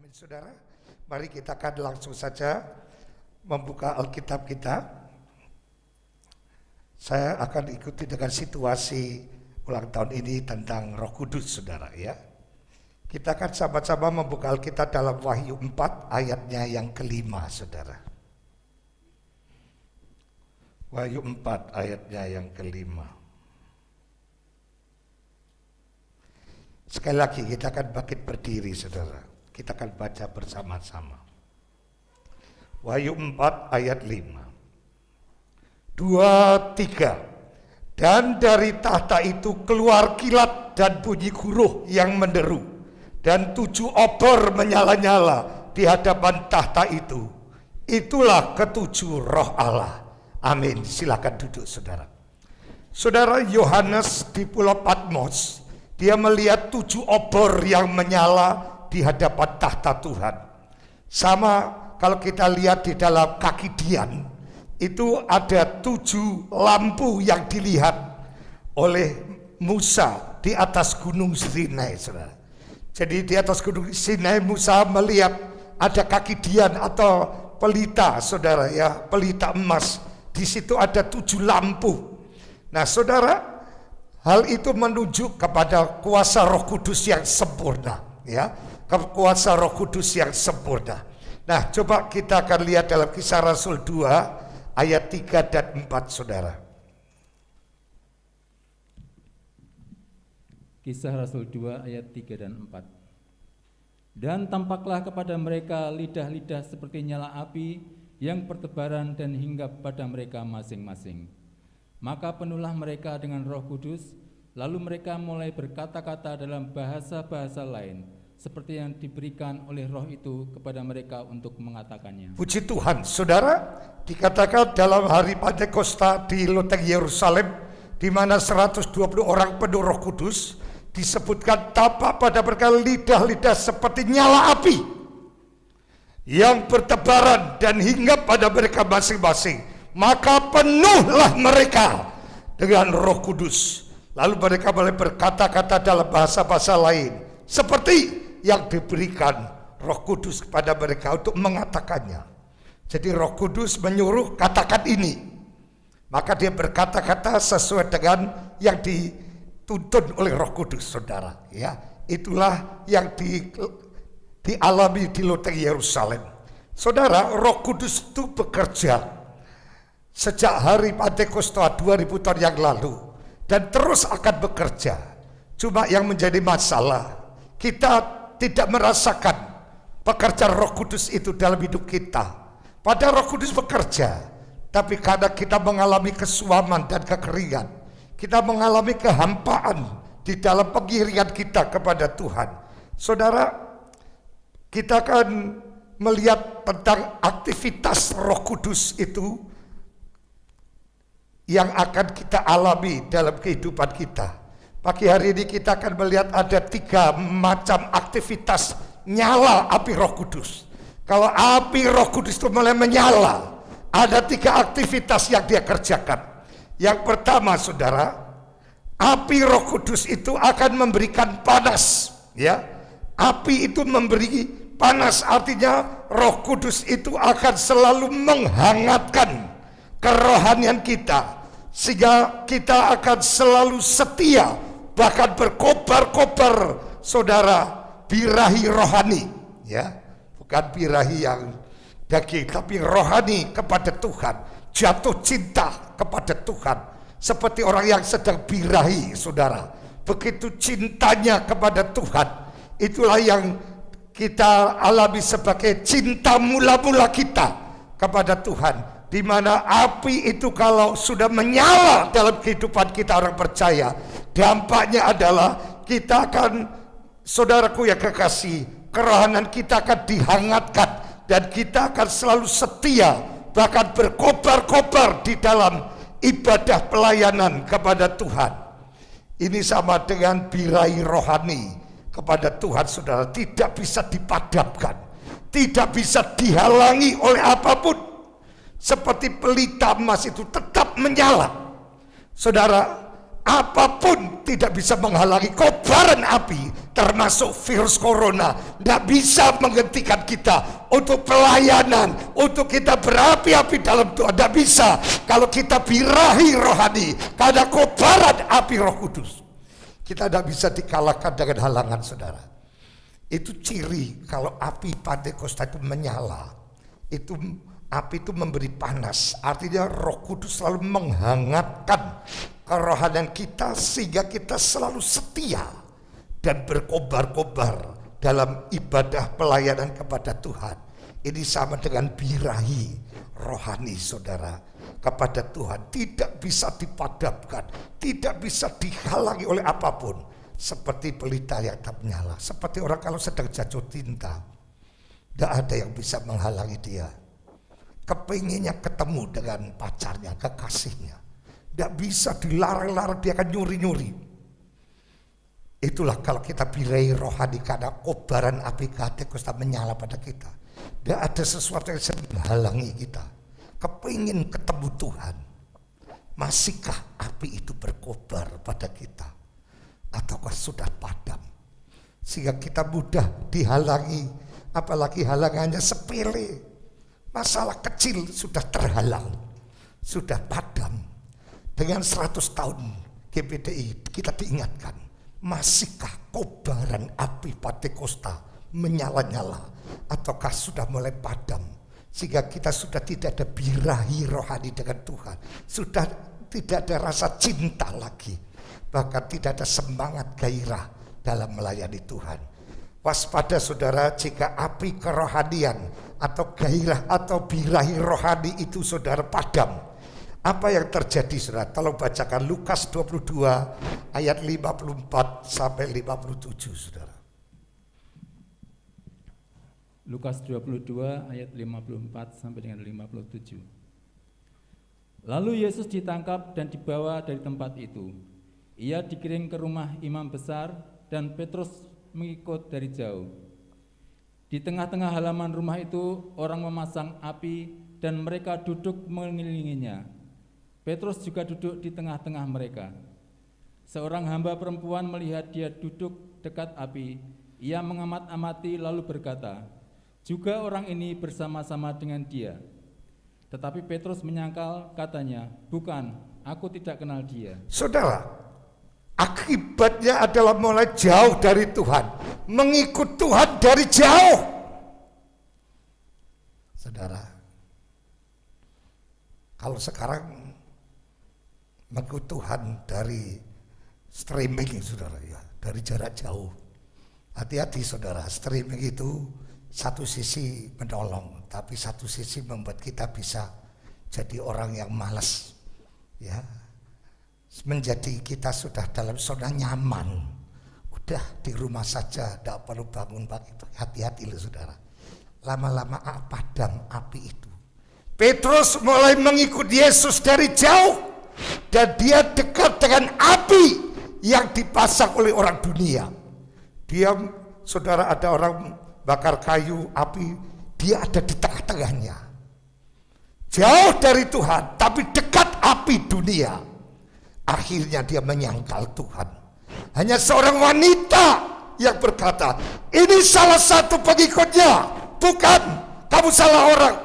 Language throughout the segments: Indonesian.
Amin, saudara. Mari kita akan langsung saja membuka Alkitab kita. Saya akan ikuti dengan situasi ulang tahun ini tentang Roh Kudus, saudara, ya. Kita akan sama-sama membuka Alkitab dalam Wahyu 4 ayatnya yang kelima, saudara. Wahyu 4 ayatnya yang kelima. Sekali lagi kita akan bangkit berdiri, saudara. Kita akan baca bersama-sama. Wahyu 4 ayat 5. 2, 3. Dan dari tahta itu keluar kilat dan bunyi guruh yang menderu, dan 7 obor menyala-nyala di hadapan tahta itu. Itulah ketujuh roh Allah. Amin. Silakan duduk, saudara. Saudara, Yohanes di Pulau Patmos, dia melihat 7 obor yang menyala di hadapan tahta Tuhan. Sama kalau kita lihat di dalam kaki Dian, itu ada 7 lampu yang dilihat oleh Musa di atas gunung Sinai, saudara. Jadi di atas gunung Sinai Musa melihat ada kaki Dian atau pelita, saudara, ya, pelita emas. Di situ ada 7 lampu. Nah, saudara, hal itu menunjuk kepada kuasa Roh Kudus yang sempurna, ya, kuasa Roh Kudus yang sempurna. Nah, coba kita akan lihat dalam Kisah Rasul 2 ayat 3 dan 4, saudara. Kisah Rasul 2 ayat 3 dan 4. Dan tampaklah kepada mereka lidah-lidah seperti nyala api yang bertebaran dan hinggap pada mereka masing-masing. Maka penuhlah mereka dengan Roh Kudus, lalu mereka mulai berkata-kata dalam bahasa-bahasa lain, seperti yang diberikan oleh Roh itu kepada mereka untuk mengatakannya. Puji Tuhan, saudara, dikatakan dalam hari Pentakosta di loteng Yerusalem, di mana 120 orang penuh Roh Kudus, disebutkan tampak pada mereka lidah-lidah seperti nyala api yang bertebaran dan hinggap pada mereka masing-masing. Maka penuhlah mereka dengan Roh Kudus. Lalu mereka mulai berkata-kata dalam bahasa-bahasa lain, seperti yang diberikan Roh Kudus kepada mereka untuk mengatakannya. Jadi Roh Kudus menyuruh katakan ini, maka dia berkata-kata sesuai dengan yang dituntun oleh Roh Kudus, saudara, ya. Itulah yang dialami di loteng Yerusalem. Saudara, Roh Kudus itu bekerja sejak hari Pentakosta 2000 tahun yang lalu dan terus akan bekerja. Cuma yang menjadi masalah, kita tidak merasakan pekerjaan Roh Kudus itu dalam hidup kita. Padahal Roh Kudus bekerja, tapi karena kita mengalami kesuaman dan kekeringan, kita mengalami kehampaan di dalam pengiringan kita kepada Tuhan. Saudara, kita akan melihat tentang aktivitas Roh Kudus itu yang akan kita alami dalam kehidupan kita. Pagi hari ini kita akan melihat ada 3 macam aktivitas nyala api Roh Kudus. Kalau api Roh Kudus itu mulai menyala, ada 3 aktivitas yang dia kerjakan. Yang pertama, saudara, api Roh Kudus itu akan memberikan panas, ya. Api itu memberi panas, artinya Roh Kudus itu akan selalu menghangatkan kerohanian kita, sehingga kita akan selalu setia, bahkan berkobar-kobar, saudara, birahi rohani, ya, bukan birahi yang daging, tapi rohani kepada Tuhan, jatuh cinta kepada Tuhan, seperti orang yang sedang birahi, saudara, begitu cintanya kepada Tuhan. Itulah yang kita alami sebagai cinta mula-mula kita kepada Tuhan, di mana api itu kalau sudah menyala dalam kehidupan kita orang percaya, dampaknya adalah kita akan, saudaraku yang kekasih, kerohanian kita akan dihangatkan dan kita akan selalu setia, bahkan berkobar-kobar di dalam ibadah pelayanan kepada Tuhan. Ini sama dengan birahi rohani kepada Tuhan, saudara, tidak bisa dipadamkan, tidak bisa dihalangi oleh apapun. Seperti pelita emas itu tetap menyala. Saudara, apapun tidak bisa menghalangi kobaran api, termasuk virus corona, tidak bisa menghentikan kita untuk pelayanan, untuk kita berapi-api dalam Tuhan. Tidak bisa kalau kita birahi rohani, karena kobaran api Roh Kudus. Kita tidak bisa dikalahkan dengan halangan, saudara. Itu ciri kalau api Pentakosta itu menyala. Itu api itu memberi panas, artinya Roh Kudus selalu menghangatkan kerohanian kita sehingga kita selalu setia dan berkobar-kobar dalam ibadah pelayanan kepada Tuhan. Ini sama dengan birahi rohani, saudara, kepada Tuhan. Tidak bisa dipadamkan, tidak bisa dihalangi oleh apapun. Seperti pelita yang tak menyala, seperti orang kalau sedang jatuh cinta, tidak ada yang bisa menghalangi dia. Kepinginnya ketemu dengan pacarnya, kekasihnya, tidak bisa dilarang-larang, dia akan nyuri-nyuri. Itulah kalau kita birahi rohani, karena kobaran api Pentakosta menyala pada kita. Tidak ada sesuatu yang bisa menghalangi kita kepingin ketemu Tuhan. Masihkah api itu berkobar pada kita, ataukah sudah padam sehingga kita mudah dihalangi? Apalagi halangannya sepele, masalah kecil sudah terhalang, sudah padam. Dengan 100 tahun GPDI kita diingatkan, masihkah kobaran api Pentakosta menyala-nyala, ataukah sudah mulai padam sehingga kita sudah tidak ada birahi rohani dengan Tuhan, sudah tidak ada rasa cinta lagi, bahkan tidak ada semangat gairah dalam melayani Tuhan. Waspada, saudara, jika api kerohanian atau gairah atau birahi rohani itu, saudara, padam. Apa yang terjadi, saudara? Tolong bacakan Lukas 22 ayat 54 sampai 57, saudara. Lukas 22 ayat 54 sampai dengan 57. Lalu Yesus ditangkap dan dibawa dari tempat itu. Ia dikirim ke rumah imam besar dan Petrus mengikut dari jauh. Di tengah-tengah halaman rumah itu orang memasang api dan mereka duduk mengelilinginya. Petrus juga duduk di tengah-tengah mereka. Seorang hamba perempuan melihat dia duduk dekat api. Ia mengamat-amati lalu berkata, juga orang ini bersama-sama dengan dia. Tetapi Petrus menyangkal, katanya, bukan, aku tidak kenal dia. Saudara, akibatnya adalah mulai jauh dari Tuhan, mengikut Tuhan dari jauh. Saudara, kalau sekarang mengikut Tuhan dari streaming, saudara, ya, dari jarak jauh. Hati-hati, saudara, streaming itu satu sisi menolong, tapi satu sisi membuat kita bisa jadi orang yang malas, ya. Menjadi kita sudah dalam zona nyaman, udah di rumah saja, tidak perlu bangun pagi. Hati-hati loh, saudara, lama-lama padam api itu. Petrus mulai mengikut Yesus dari jauh, dan dia dekat dengan api yang dipasang oleh orang dunia. Dia, saudara, ada orang bakar kayu, api, dia ada di tengah-tengahnya. Jauh dari Tuhan, tapi dekat api dunia. Akhirnya dia menyangkal Tuhan. Hanya seorang wanita yang berkata, ini salah satu pengikutnya. Bukan, kamu salah orang.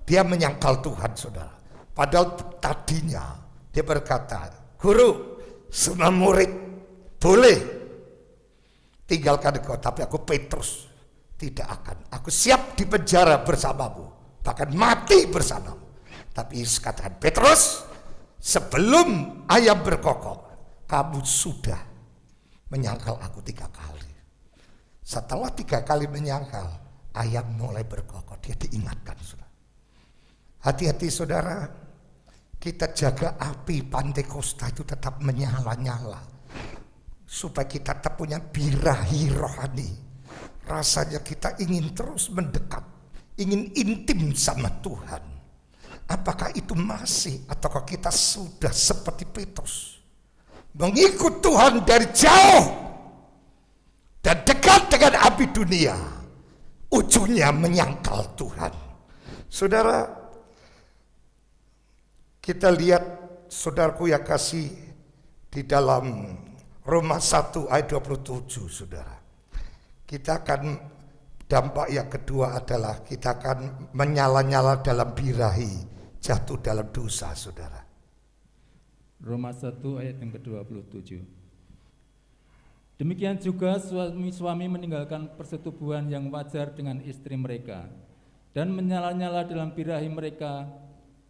Dia menyangkal Tuhan, saudara. Padahal tadinya dia berkata, guru, semua murid boleh tinggalkan engkau, tapi aku Petrus tidak akan. Aku siap di penjara bersamamu, bahkan mati bersamamu. Tapi Yesus katakan, Petrus, sebelum ayam berkokok, kamu sudah menyangkal aku 3 kali. Setelah 3 kali menyangkal, ayam mulai berkokok. Dia diingatkan, saudara. Hati-hati, saudara, kita jaga api Pentakosta itu tetap menyala-nyala, supaya kita tetap punya birahi rohani. Rasanya kita ingin terus mendekat, ingin intim sama Tuhan. Apakah itu masih, ataukah kita sudah seperti Petrus, mengikut Tuhan dari jauh dan dekat dengan api dunia, ujungnya menyangkal Tuhan. Saudara, kita lihat, saudaraku yang kasih Di dalam Roma 1 ayat 27, saudara. Kita akan, dampak yang kedua adalah kita akan menyala-nyala dalam birahi, jatuh dalam dosa, saudara. Roma 1 ayat yang ke-27. Demikian juga suami-suami meninggalkan persetubuhan yang wajar dengan istri mereka dan menyala-nyala dalam birahi mereka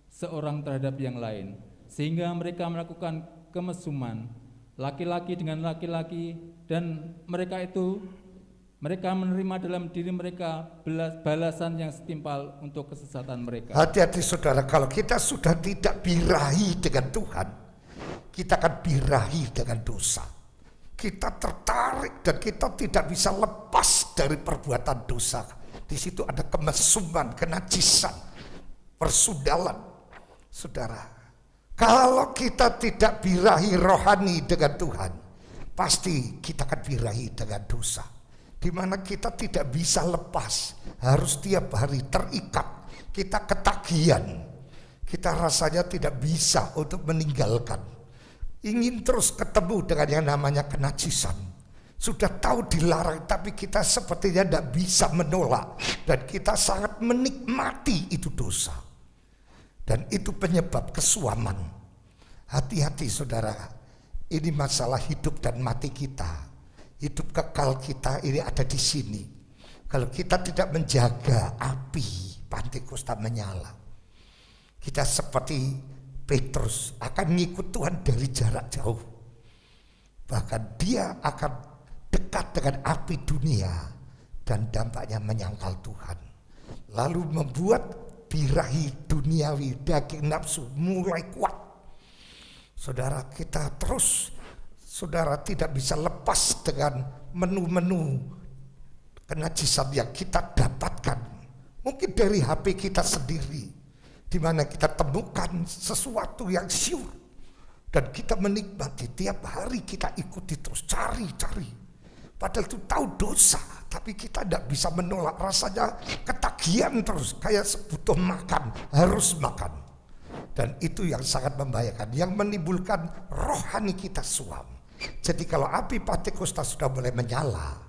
seorang terhadap yang lain, sehingga mereka melakukan kemesuman laki-laki dengan laki-laki, dan mereka menerima dalam diri mereka balasan yang setimpal untuk kesesatan mereka. Hati-hati saudara, kalau kita sudah tidak birahi dengan Tuhan, kita akan birahi dengan dosa. Kita tertarik dan kita tidak bisa lepas dari perbuatan dosa. Di situ ada kemesuman, kenajisan, persudalan. Saudara, kalau kita tidak birahi rohani dengan Tuhan, pasti kita akan birahi dengan dosa. Di mana kita tidak bisa lepas, harus tiap hari terikat. Kita ketagihan, kita rasanya tidak bisa untuk meninggalkan. Ingin terus ketemu dengan yang namanya kenajisan. Sudah tahu dilarang, tapi kita sepertinya tidak bisa menolak. Dan kita sangat menikmati itu dosa. Dan itu penyebab kesuaman. Hati-hati saudara, ini masalah hidup dan mati kita. Hidup kekal kita ini ada di sini. Kalau kita tidak menjaga api Pentakosta menyala, kita seperti Petrus akan ngikut Tuhan dari jarak jauh. Bahkan dia akan dekat dengan api dunia dan dampaknya menyangkal Tuhan. Lalu membuat birahi duniawi, daging nafsu mulai kuat. Saudara, kita terus, saudara tidak bisa lepas dengan menu-menu kenajisan yang kita dapatkan. Mungkin dari HP kita sendiri, di mana kita temukan sesuatu yang syur dan kita menikmati. Tiap hari kita ikuti terus, cari. Padahal itu tahu dosa, tapi kita tidak bisa menolak. Rasanya ketagihan terus, kayak butuh makan, harus makan. Dan itu yang sangat membahayakan, yang menimbulkan rohani kita suam. Jadi kalau api Pentakosta sudah mulai menyala,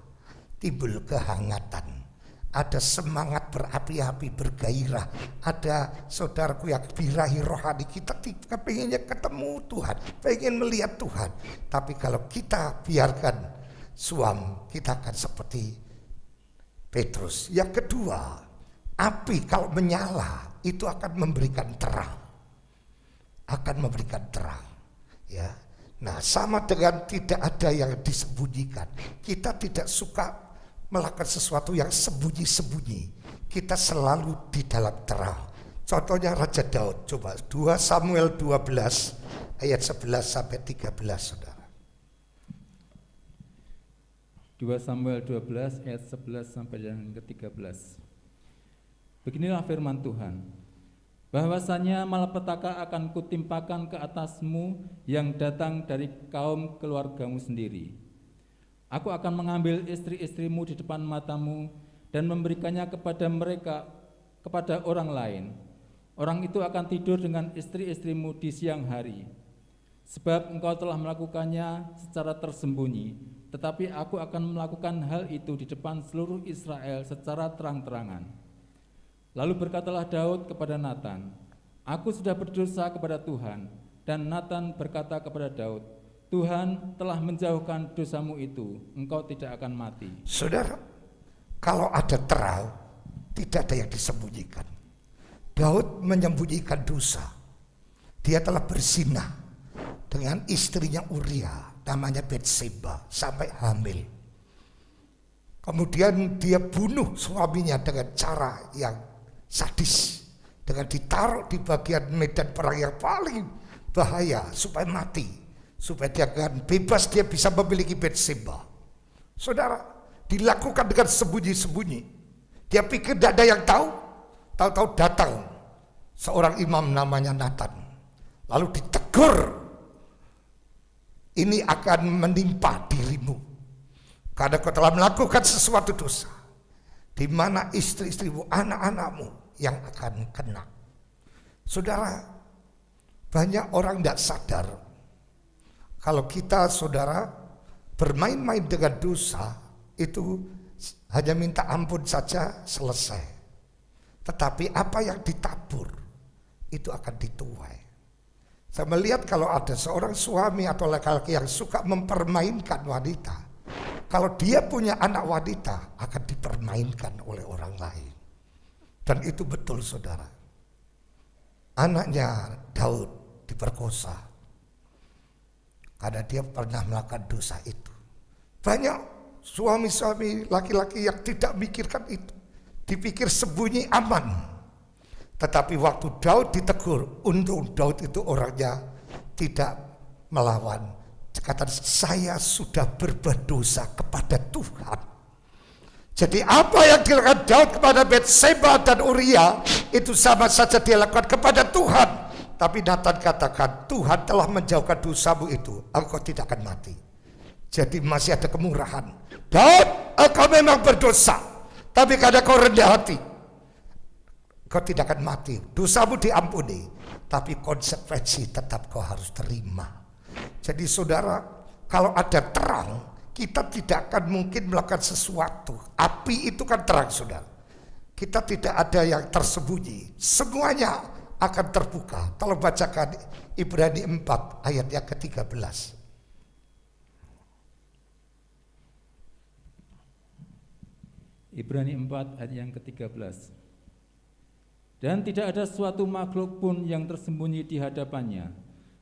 timbul kehangatan. Ada semangat berapi-api, bergairah. Ada saudaraku yang birahi rohani. Kita pengennya ketemu Tuhan, pengen melihat Tuhan. Tapi kalau kita biarkan suam, kita akan seperti Petrus. Yang kedua, api kalau menyala itu akan memberikan terang. Akan memberikan terang. Ya. Nah, sama dengan tidak ada yang disembunyikan. Kita tidak suka melakukan sesuatu yang sembunyi-sembunyi. Kita selalu di dalam terang. Contohnya Raja Daud. Coba 2 Samuel 12 ayat 11 sampai 13, saudara. 2 Samuel 12 ayat 11 sampai yang ke-13. Beginilah firman Tuhan. Bahwasanya malapetaka akan kutimpakan ke atasmu yang datang dari kaum keluargamu sendiri. Aku akan mengambil istri-istrimu di depan matamu dan memberikannya kepada orang lain. Orang itu akan tidur dengan istri-istrimu di siang hari. Sebab engkau telah melakukannya secara tersembunyi, tetapi aku akan melakukan hal itu di depan seluruh Israel secara terang-terangan. Lalu berkatalah Daud kepada Natan, aku sudah berdosa kepada Tuhan. Dan Natan berkata kepada Daud, Tuhan telah menjauhkan dosamu itu, engkau tidak akan mati. Saudara, kalau ada terang, tidak ada yang disembunyikan. Daud menyembunyikan dosa. Dia telah berzina dengan istrinya Uria, namanya Betseba, sampai hamil. Kemudian dia bunuh suaminya dengan cara yang sadis, dengan ditaruh di bagian medan perang yang paling bahaya supaya mati. Supaya dia akan bebas, dia bisa memiliki Betseba. Saudara, dilakukan dengan sembunyi-sembunyi. Dia pikir tidak ada yang tahu. Tahu-tahu datang seorang imam namanya Natan. Lalu ditegur, ini akan menimpa dirimu karena kau telah melakukan sesuatu dosa, di mana istri-istrimu, anak-anakmu yang akan kena. Saudara, banyak orang tidak sadar Kalau kita saudara bermain-main dengan dosa, itu hanya minta ampun saja selesai. Tetapi apa yang ditabur itu akan dituai. Saya melihat kalau ada seorang suami atau laki-laki yang suka mempermainkan wanita, kalau dia punya anak wanita akan dipermainkan oleh orang lain. Dan itu betul saudara. Anaknya Daud diperkosa karena dia pernah melakukan dosa itu. Banyak suami-suami laki-laki yang tidak mikirkan itu. Dipikir sembunyi aman. Tetapi waktu Daud ditegur, untung Daud itu orangnya tidak melawan. Kata, saya sudah berbuat dosa kepada Tuhan. Jadi apa yang dilakukan Daud kepada Batseba dan Uria, itu sama saja dia lakukan kepada Tuhan. Tapi Nathan katakan, Tuhan telah menjauhkan dosamu itu, engkau tidak akan mati. Jadi masih ada kemurahan. Daud, engkau memang berdosa, tapi karena kau rendah hati, kau tidak akan mati. Dosamu diampuni, tapi konsekuensi tetap kau harus terima. Jadi saudara, kalau ada terang, kita tidak akan mungkin melakukan sesuatu. Api itu kan terang saudara. Kita tidak ada yang tersembunyi. Semuanya akan terbuka. Tolong bacakan Ibrani 4 ayat yang ke-13. Ibrani 4 ayat yang ke-13. Dan tidak ada suatu makhluk pun yang tersembunyi di hadapannya,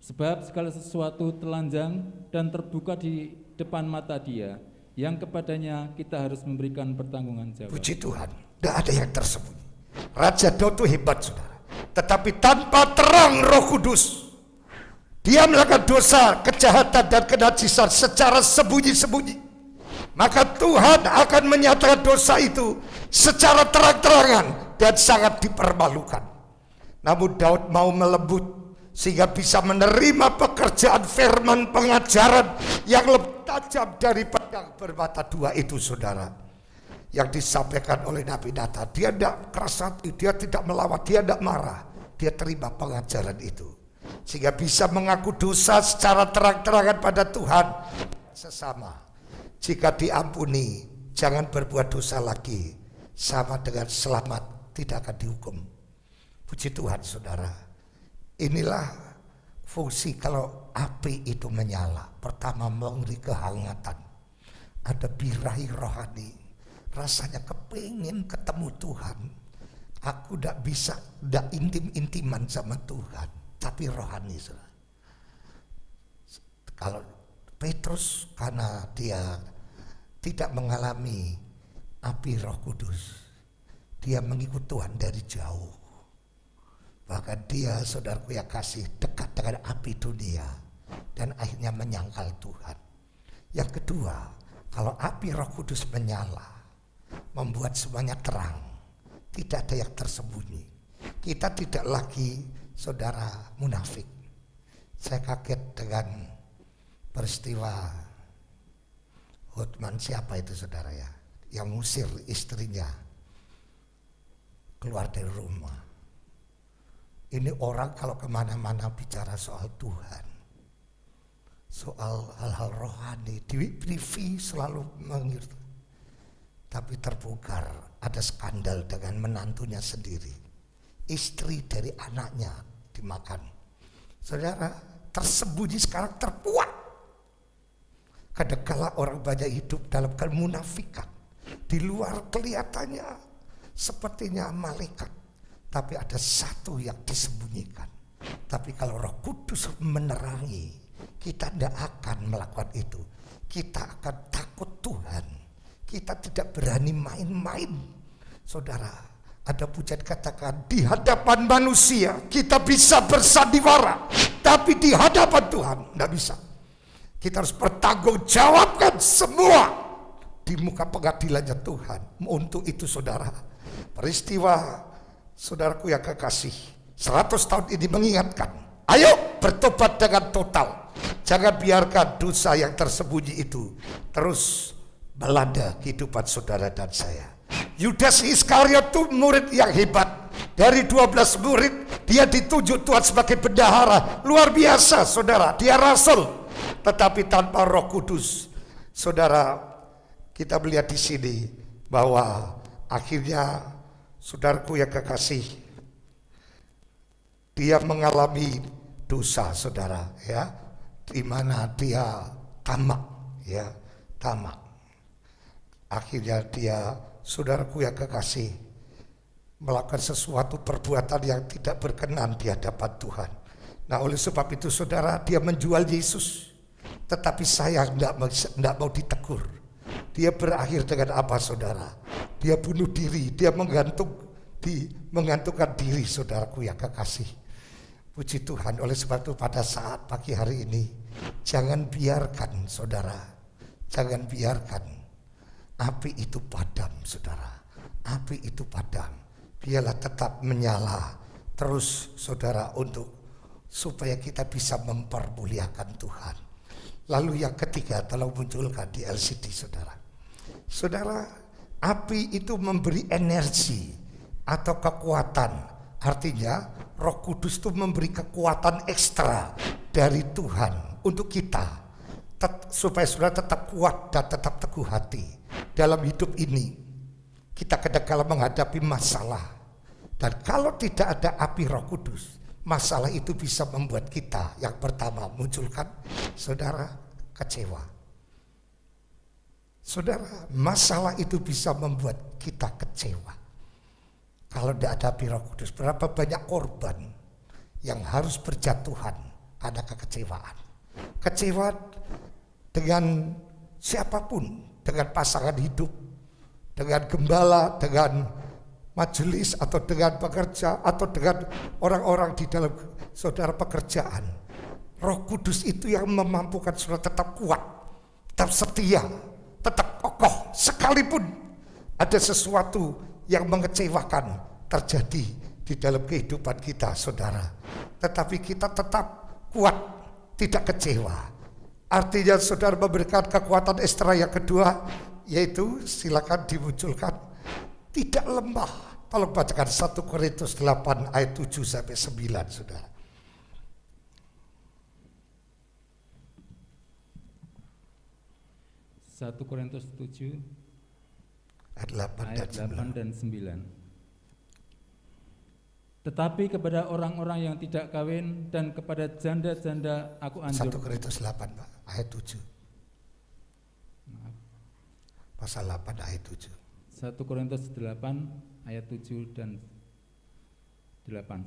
sebab segala sesuatu telanjang dan terbuka di depan mata Dia, yang kepadanya kita harus memberikan pertanggungan jawab. Puji Tuhan, tidak ada yang tersembunyi. Raja Daud itu hebat saudara. Tetapi tanpa terang Roh Kudus, dia melakukan dosa, kejahatan dan kenajisan secara sembunyi-sembunyi. Maka Tuhan akan menyatakan dosa itu secara terang-terangan dan sangat dipermalukan. Namun Daud mau melembut sehingga bisa menerima pekerjaan firman pengajaran yang lebih tajam dari pedang bermata dua itu saudara, yang disampaikan oleh Nabi Nathan. Dia tidak keras hati, dia tidak melawan, dia tidak marah. Dia terima pengajaran itu sehingga bisa mengaku dosa secara terang-terangan pada Tuhan sesama. Jika diampuni, jangan berbuat dosa lagi, sama dengan selamat, tidak akan dihukum. Puji Tuhan saudara. Inilah fungsi kalau api itu menyala. Pertama, memberi kehangatan. Ada birahi rohani. Rasanya kepingin ketemu Tuhan. Aku tidak bisa, tidak intim-intiman sama Tuhan, tapi rohani saudara. Kalau Petrus, karena dia tidak mengalami api Roh Kudus, dia mengikut Tuhan dari jauh. Bahkan dia, saudaraku yang kasih, dekat dengan api dunia dan akhirnya menyangkal Tuhan. Yang kedua, kalau api Roh Kudus menyala, membuat semuanya terang, tidak ada yang tersembunyi. Kita tidak lagi saudara munafik. Saya kaget dengan peristiwa Hotman, siapa itu saudara ya, yang ngusir istrinya keluar dari rumah. Ini orang kalau kemana-mana bicara soal Tuhan, soal hal-hal rohani, di TV selalu mengerti. Tapi terbongkar ada skandal dengan menantunya sendiri, istri dari anaknya dimakan. Saudara, tersembunyi sekarang terkuat. Kadangkala orang banyak hidup dalam kemunafikan. Di luar kelihatannya sepertinya malaikat, tapi ada satu yang disembunyikan. Tapi kalau Roh Kudus menerangi, kita tidak akan melakukan itu. Kita akan takut Tuhan. Kita tidak berani main-main. Saudara, ada pujian katakan, di hadapan manusia kita bisa bersandiwara, tapi di hadapan Tuhan tidak bisa. Kita harus bertanggungjawabkan semua di muka pengadilannya Tuhan. Untuk itu saudara, peristiwa saudaraku yang kekasih, 100 tahun ini mengingatkan, ayo bertobat dengan total. Jangan biarkan dosa yang tersembunyi itu terus melanda kehidupan saudara dan saya. Yudas Iskariot itu murid yang hebat. Dari 12 murid, dia ditunjuk Tuhan sebagai bendahara. Luar biasa saudara, dia rasul. tetapi tanpa Roh Kudus. Saudara, kita melihat di sini bahwa akhirnya saudaraku yang kekasih, dia mengalami dosa, saudara, ya, di mana dia tamak, ya, tamak. Akhirnya dia, saudaraku yang kekasih, melakukan sesuatu perbuatan yang tidak berkenan di hadapan Tuhan. Nah, oleh sebab itu saudara, dia menjual Yesus. Tetapi saya tidak mau ditegur. Dia berakhir dengan apa, saudara? Dia bunuh diri, dia menggantungkan diri, saudaraku yang kekasih. Puji Tuhan, oleh sebab itu pada saat pagi hari ini, jangan biarkan, saudara, jangan biarkan api itu padam, saudara. Api itu padam. Biarlah tetap menyala terus, saudara, supaya kita bisa mempermuliakan Tuhan. Lalu yang ketiga, tolong munculkan di LCD, saudara. Saudara, api itu memberi energi atau kekuatan. Artinya Roh Kudus itu memberi kekuatan ekstra dari Tuhan untuk kita, supaya saudara tetap kuat dan tetap teguh hati dalam hidup ini. Kita kadang-kala menghadapi masalah, dan kalau tidak ada api Roh Kudus, masalah itu bisa membuat kita, yang pertama, munculkan, saudara, kecewa. Saudara, masalah itu bisa membuat kita kecewa. Kalau tidak ada api Roh Kudus, berapa banyak korban yang harus berjatuhan karena kekecewaan. Kecewa dengan siapapun, dengan pasangan hidup, dengan gembala, dengan majelis, atau dengan pekerja, atau dengan orang-orang di dalam saudara pekerjaan. Roh Kudus itu yang memampukan saudara tetap kuat, tetap setia, tetap kokoh, sekalipun ada sesuatu yang mengecewakan terjadi di dalam kehidupan kita, saudara. Tetapi kita tetap kuat, tidak kecewa. Artinya saudara memberikan kekuatan ekstra yang kedua, yaitu silakan dimunculkan, tidak lemah. Tolong bacakan 1 Korintus 8 ayat 7 sampai 9, saudara. Satu Korintus 7 ayat 8 dan 9. Tetapi kepada orang-orang yang tidak kawin dan kepada janda-janda aku 1 anjurkan. Korintus 8 Pak, ayat 7. Pasal 8 ayat 7. 1 Korintus 8 ayat 7 dan 8.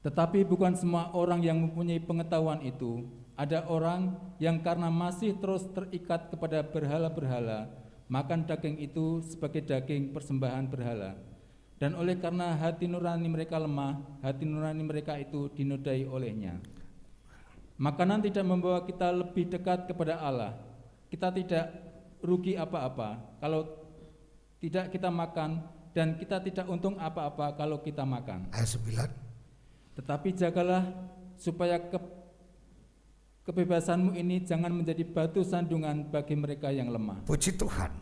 Tetapi bukan semua orang yang mempunyai pengetahuan itu. Ada orang yang karena masih terus terikat kepada berhala-berhala, makan daging itu sebagai daging persembahan berhala. Dan oleh karena hati nurani mereka lemah, hati nurani mereka itu dinodai olehnya. Makanan tidak membawa kita lebih dekat kepada Allah. Kita tidak rugi apa-apa kalau tidak kita makan, dan kita tidak untung apa-apa kalau kita makan. Ayat 9. Tetapi jagalah supaya kebebasanmu ini jangan menjadi batu sandungan bagi mereka yang lemah. Puji Tuhan.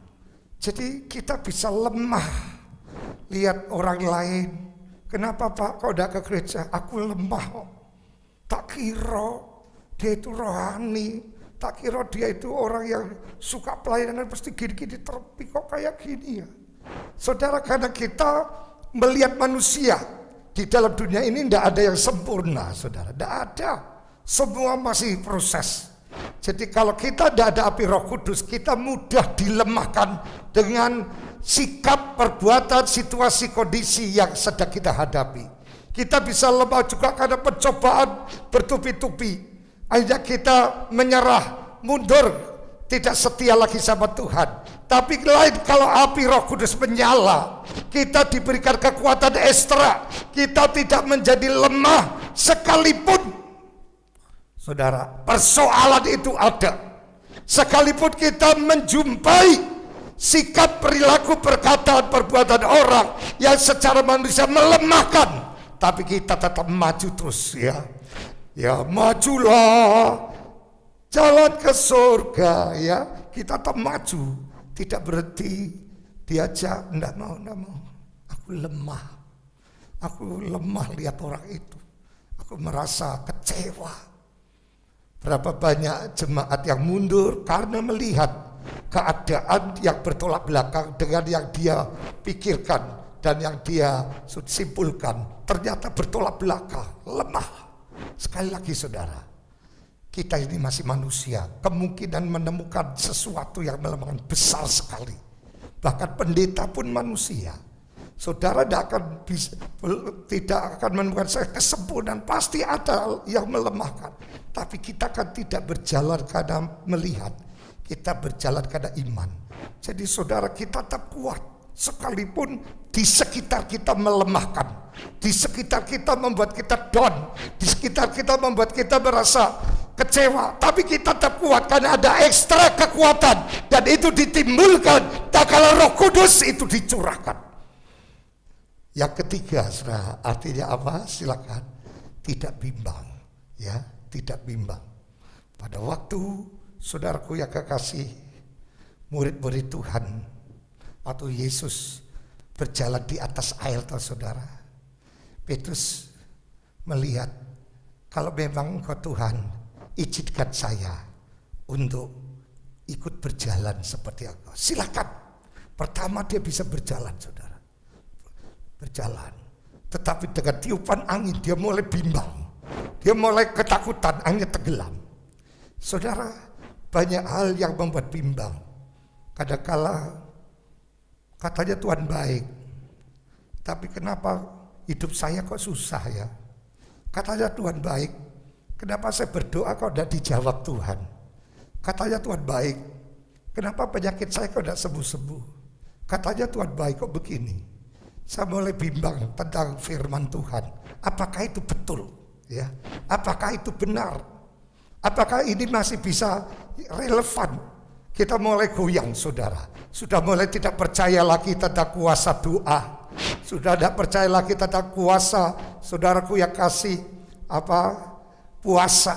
Jadi kita bisa lemah lihat orang lain. Kenapa Pak kok tidak ke gereja? Aku lemah kok. Tak kira dia itu rohani, tak kira dia itu orang yang suka pelayanan, pasti gini-gini terpi, kok kayak gini ya. Saudara, karena kita melihat manusia di dalam dunia ini tidak ada yang sempurna, saudara, tidak ada. Semua masih proses. Jadi kalau kita tidak ada api Roh Kudus, kita mudah dilemahkan dengan sikap, perbuatan, situasi, kondisi yang sedang kita hadapi. Kita bisa lemah juga karena pencobaan bertubi-tubi. Akhirnya kita menyerah, mundur, tidak setia lagi sama Tuhan. Tapi lain kalau api Roh Kudus menyala, kita diberikan kekuatan ekstra. Kita tidak menjadi lemah sekalipun, saudara, persoalan itu ada. Sekalipun kita menjumpai sikap, perilaku, perkataan, perbuatan orang yang secara manusia melemahkan, tapi kita tetap maju terus, ya. Ya, majulah jalan ke surga, ya. Kita tetap maju, tidak berhenti diajak, enggak mau. Aku lemah lihat orang itu. Aku merasa kecewa. Berapa banyak jemaat yang mundur karena melihat keadaan yang bertolak belakang dengan yang dia pikirkan dan yang dia simpulkan. Ternyata bertolak belakang, lemah. Sekali lagi saudara, kita ini masih manusia, kemungkinan menemukan sesuatu yang melemahkan besar sekali. Bahkan pendeta pun manusia. Saudara tidak akan menemukan kesempurnaan, pasti ada yang melemahkan. Tapi kita kan tidak berjalan karena melihat, kita berjalan karena iman. Jadi saudara, kita tetap kuat sekalipun di sekitar kita melemahkan, di sekitar kita membuat kita down, di sekitar kita membuat kita merasa kecewa, tapi kita tetap kuat karena ada ekstra kekuatan, dan itu ditimbulkan tak kala Roh Kudus itu dicurahkan. Yang ketiga, saudara, artinya apa? Silakan, tidak bimbang, ya, tidak bimbang. Pada waktu saudaraku yang kekasih, murid-murid Tuhan atau Yesus berjalan di atas air, tahu saudara, Petrus melihat, kalau memang Engkau Tuhan, izinkan saya untuk ikut berjalan seperti Engkau. Silakan. Pertama dia bisa berjalan, saudara. Berjalan. Tetapi dengan tiupan angin dia mulai bimbang. Dia mulai ketakutan, angin tenggelam. Saudara, banyak hal yang membuat bimbang. Kadangkala katanya Tuhan baik, tapi kenapa hidup saya kok susah ya? Katanya Tuhan baik, kenapa saya berdoa kok tidak dijawab Tuhan? Katanya Tuhan baik, kenapa penyakit saya kok tidak sembuh-sembuh? Katanya Tuhan baik kok begini. Saya mulai bimbang tentang firman Tuhan. Apakah itu betul? Ya, apakah itu benar? Apakah ini masih bisa relevan? Kita mulai goyang, saudara. Sudah mulai tidak percaya lagi tentang kuasa doa. Sudah tidak percaya lagi tentang kuasa, saudaraku yang kasih puasa.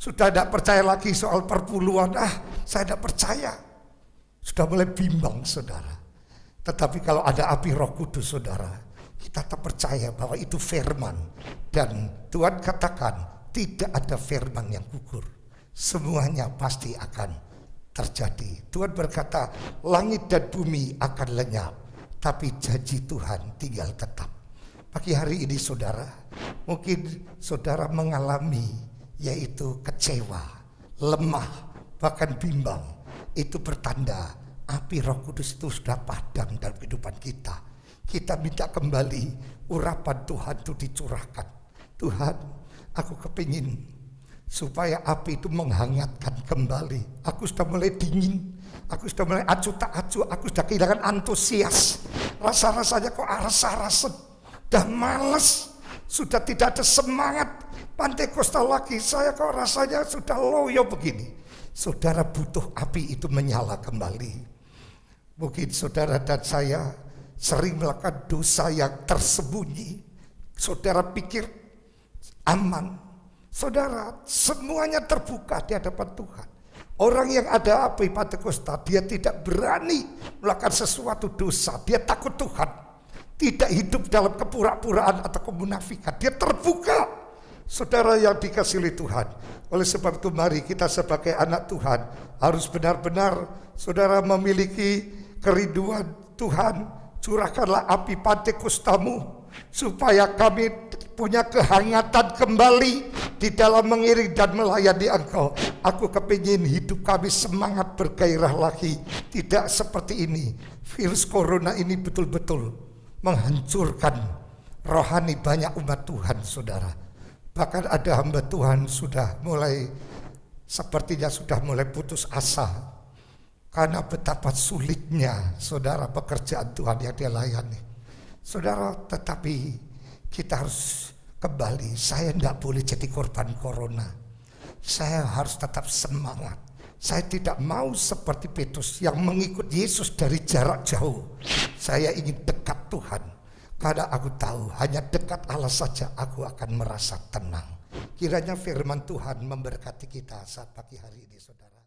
Sudah tidak percaya lagi soal perpuluhan. Saya tidak percaya. Sudah mulai bimbang, saudara. Tetapi kalau ada api Roh Kudus, saudara, kita tak percaya bahwa itu firman. Dan Tuhan katakan, tidak ada firman yang gugur. Semuanya pasti akan terjadi. Tuhan berkata, langit dan bumi akan lenyap, tapi janji Tuhan tinggal tetap. Pagi hari ini saudara, mungkin saudara mengalami yaitu kecewa, lemah, bahkan bimbang. Itu bertanda api Roh Kudus itu sudah padam dalam kehidupan kita. Kita minta kembali urapan Tuhan itu dicurahkan. Tuhan, aku kepingin supaya api itu menghangatkan kembali. Aku sudah mulai dingin, aku sudah mulai acuh tak acuh, aku sudah kehilangan antusias. Rasa-rasanya kok rasa-rasa sudah males, sudah tidak ada semangat Pantekostal lagi. Saya kok rasanya sudah loyo begini. Saudara butuh api itu menyala kembali. Mungkin saudara dan saya sering melakukan dosa yang tersembunyi. Saudara pikir aman. Saudara, semuanya terbuka di hadapan Tuhan. Orang yang ada api Pantekosta, dia tidak berani melakukan sesuatu dosa. Dia takut Tuhan. Tidak hidup dalam kepura-puraan atau kemunafikan. Dia terbuka. Saudara yang dikasihi Tuhan. Oleh sebab itu mari kita sebagai anak Tuhan harus benar-benar saudara memiliki kerinduan Tuhan. Curahkanlah api Pantekostamu supaya kami punya kehangatan kembali di dalam mengiring dan melayani Engkau. Aku kepingin hidup kami semangat bergairah lagi. Tidak seperti ini. Virus corona ini betul-betul menghancurkan rohani banyak umat Tuhan, saudara. Bahkan ada hamba Tuhan sepertinya sudah mulai putus asa karena betapa sulitnya saudara pekerjaan Tuhan yang dia layani. Saudara, tetapi kita harus kembali. Saya tidak boleh jadi korban corona. Saya harus tetap semangat. Saya tidak mau seperti Petrus yang mengikut Yesus dari jarak jauh. Saya ingin dekat Tuhan. Karena aku tahu hanya dekat Allah saja aku akan merasa tenang. Kiranya firman Tuhan memberkati kita saat pagi hari ini, saudara.